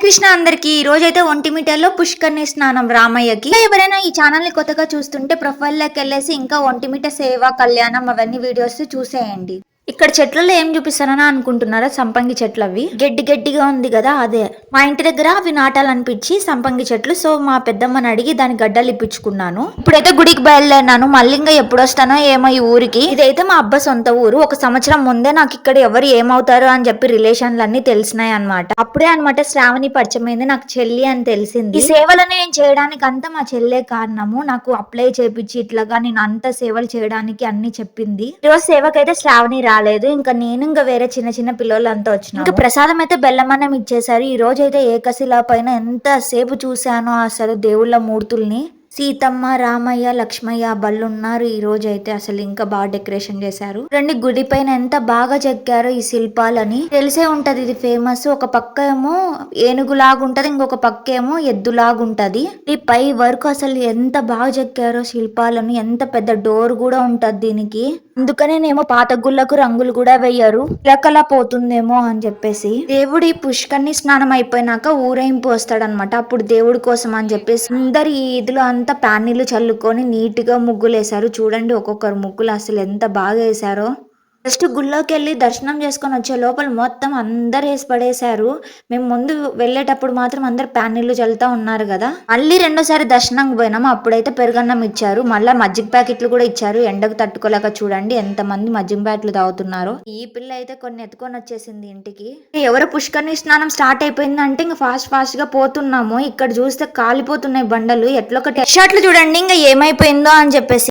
కృష్ణ అందరికి ఈ రోజైతే ఒంటిమిట్టలో పుష్కర్ణి స్నానం రామయ్యకి. ఎవరైనా ఈ ఛానల్ ని కొత్తగా చూస్తుంటే ప్రొఫైల్ లోకి వెళ్ళేసి ఇంకా ఒంటిమిట్ట సేవ కళ్యాణం అవన్నీ వీడియోస్ చూసేయండి. ఇక్కడ చెట్లలో ఏం చూపిస్తారని అనుకుంటున్నారా? సంపంగి చెట్లు. అవి గడ్డి గడ్డిగా ఉంది కదా, అదే మా ఇంటి దగ్గర అవి నాటాలనిపించి సంపంగి చెట్లు. సో మా పెద్దమ్మని అడిగి దాని గడ్డలు ఇప్పించుకున్నాను. ఇప్పుడైతే గుడికి బయలుదేరినాను. మళ్ళీ ఇంకా ఎప్పుడు వస్తానో ఏమో ఈ ఊరికి. ఇదైతే మా అబ్బా సొంత ఊరు. ఒక సంవత్సరం ముందే నాకు ఇక్కడ ఎవరు ఏమవుతారు అని చెప్పి రిలేషన్లు అన్ని తెలిసినాయి అనమాట. అప్పుడే అనమాట శ్రావణి పరిచయమైంది, నాకు చెల్లి అని తెలిసింది. ఈ సేవలని నేను చేయడానికి అంతా మా చెల్లె కారణము. నాకు అప్లై చేపించి ఇట్లాగా నేను అంత సేవలు చేయడానికి అన్ని చెప్పింది. ఈరోజు సేవకైతే శ్రావణి రాలేదు. ఇంకా నేను ఇంకా వేరే చిన్న చిన్న పిల్లలు అంతా వచ్చిన. ఇంకా ప్రసాదం అయితే బెల్లమన్నం ఇచ్చేసారు. ఈ రోజు అయితే ఏకశిలా పైన ఎంత సేపు చూసానో అసలు దేవుళ్ళ మూర్తుల్ని. సీతమ్మ, రామయ్య, లక్ష్మయ్య బళ్ళున్నారు. ఈ రోజు అయితే అసలు ఇంకా బాగా డెకరేషన్ చేశారు. రెండు గుడి పైన ఎంత బాగా చెక్కారో ఈ శిల్పాలని. తెలిసే ఉంటది ఇది ఫేమస్. ఒక పక్క ఏమో ఏనుగులాగుంటది, ఇంకొక పక్క ఏమో ఎద్దులాగుంటది. ఈ పై వరకు అసలు ఎంత బాగా చెక్కారో శిల్పాలని. ఎంత పెద్ద డోర్ కూడా ఉంటది దీనికి. అందుకనేనేమో పాత గుళ్ళకు రంగులు కూడా వేయరు, ఇలకలా పోతుందేమో అని చెప్పేసి. దేవుడి పుష్కర్ణి స్నానం అయిపోయినాక ఊరేంపు వస్తాడనమాట. అప్పుడు దేవుడి కోసం అని చెప్పేసి అందరు ఈ ఇదిలో అంతా ప్యానీలు చల్లుకొని నీట్ గా ముగ్గులు వేసారు. చూడండి ఒక్కొక్కరు ముగ్గులు అసలు ఎంత బాగా వేసారో. జస్ట్ గుళ్ళోకి వెళ్ళి దర్శనం చేసుకొని వచ్చే లోపల మొత్తం అందరు వేసి పడేశారు. మేము ముందు వెళ్ళేటప్పుడు మాత్రం అందరు ప్యానీళ్ళు చల్లుతా ఉన్నారు కదా. మళ్ళీ రెండోసారి దర్శనంకి పోయినాము. అప్పుడైతే పెరుగన్నం ఇచ్చారు, మళ్ళీ మజ్జిగ ప్యాకెట్లు కూడా ఇచ్చారు. ఎండకు తట్టుకోలేక చూడండి ఎంత మంది మజ్జిగ ప్యాకెట్లు తాగుతున్నారు. ఈ పిల్ల అయితే కొన్ని ఎత్తుకొని వచ్చేసింది ఇంటికి. ఎవరో పుష్కర్ణి స్నానం స్టార్ట్ అయిపోయిందంటే ఇంకా ఫాస్ట్ గా పోతున్నాము. ఇక్కడ చూస్తే కాలిపోతున్నాయి బండలు. ఎట్లొకటి షర్ట్లు చూడండి ఇంకా ఏమైపోయిందో అని చెప్పేసి.